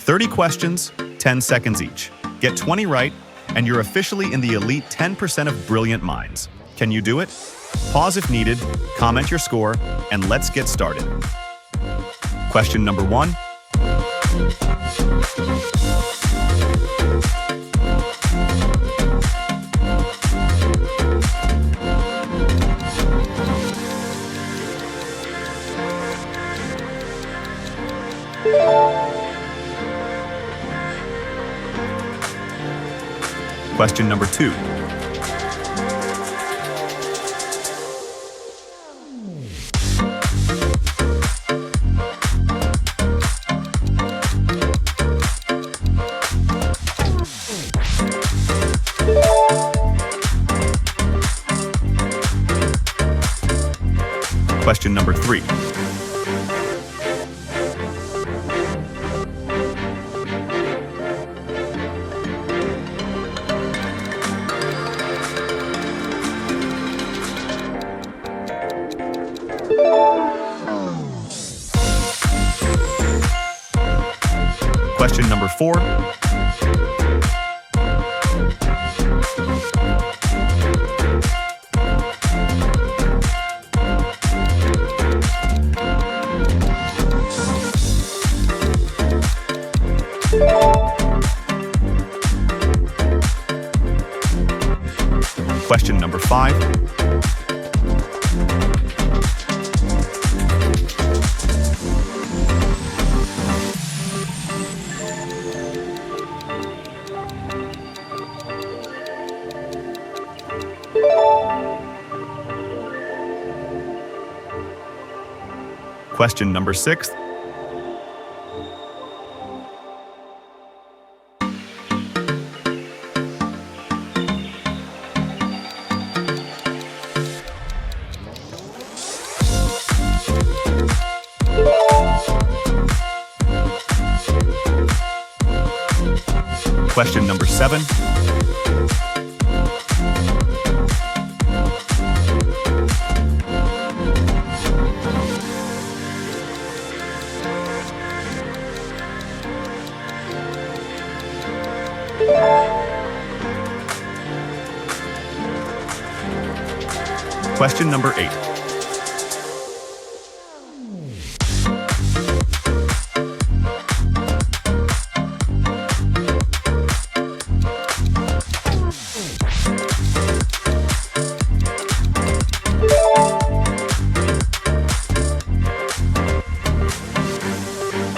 30 questions, 10 seconds each. Get 20 right, and you're officially in the elite 10% of brilliant minds. Can you do it? Pause if needed, comment your score, and let's get started. Question number 1. Question number 2. Question number 3. Question number 4. Question number 5. Question number 6. Question number 7. Question number 8.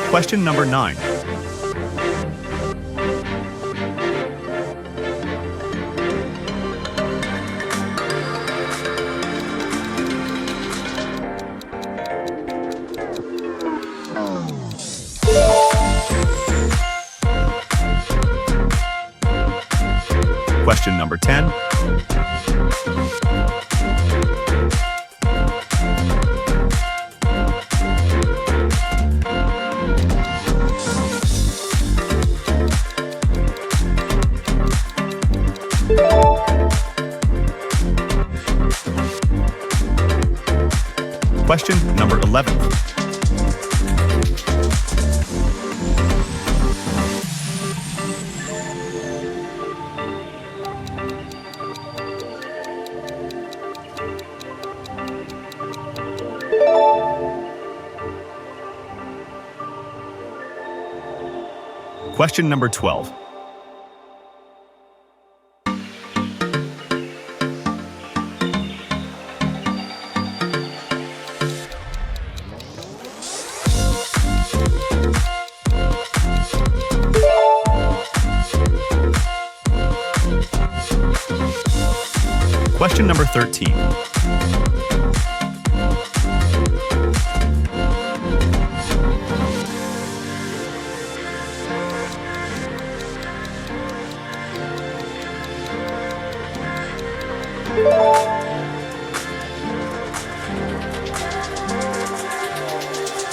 Question number 9. Question number 10. Question number 11. Question number 12. Question number 13.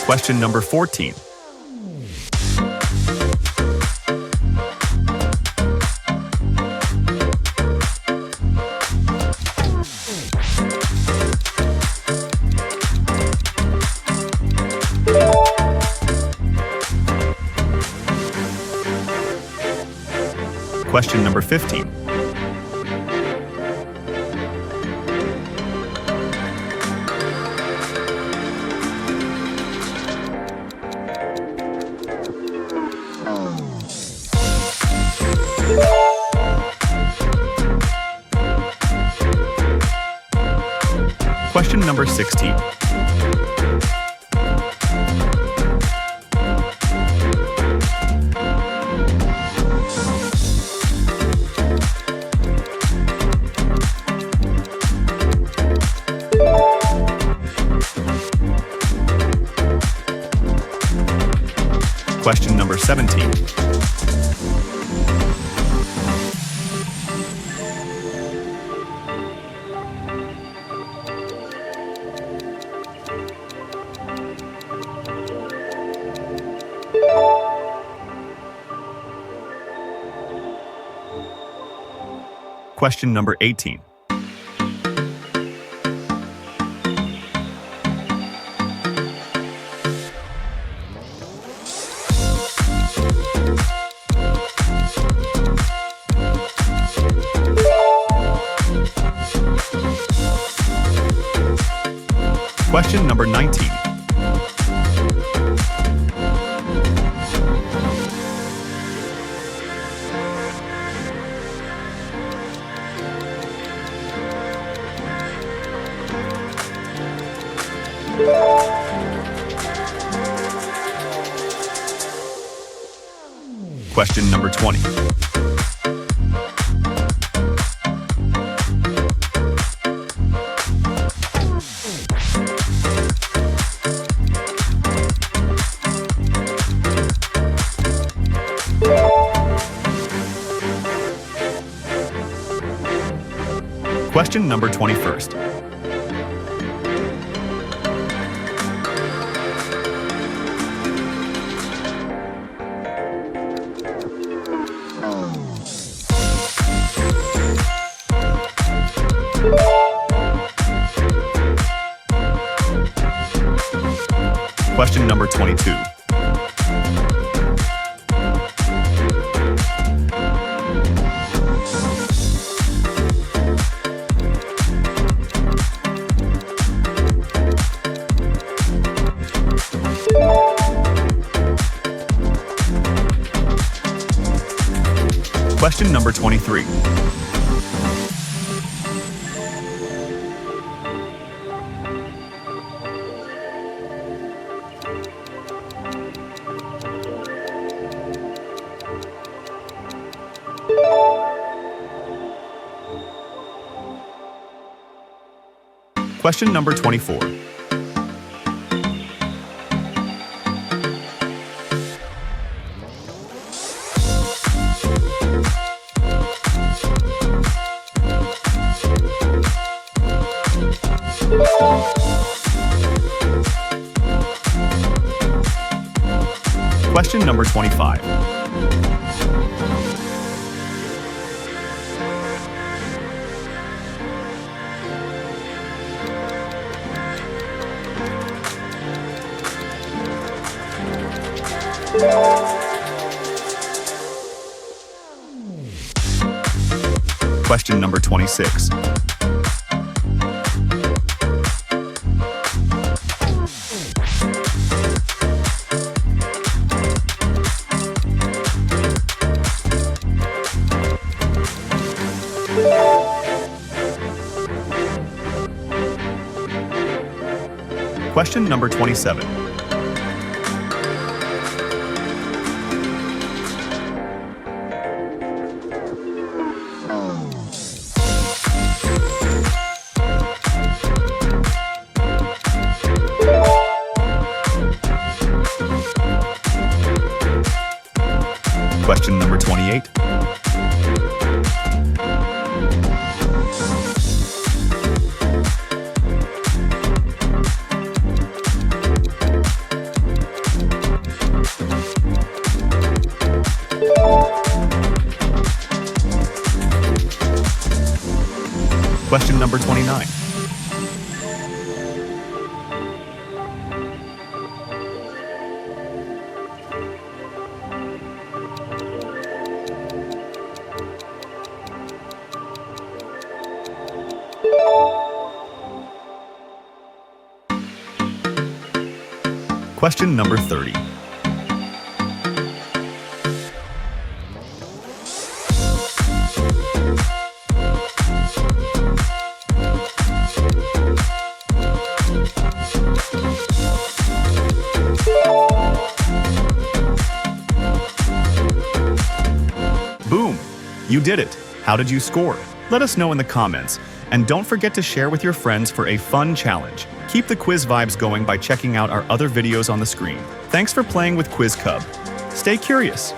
Question number 14. Question number 15. Question number 16. Question number 17. Question number 18. Question number 19. Question number 20. Question number 21st. Question number 22. Question number 23. Question number 24. Question number 25. Question number 26. Question number 27. Question number 28. Question number 29. Question number 30. Boom! You did it! How did you score? Let us know in the comments. And don't forget to share with your friends for a fun challenge. Keep the quiz vibes going by checking out our other videos on the screen. Thanks for playing with Quiz Cub. Stay curious.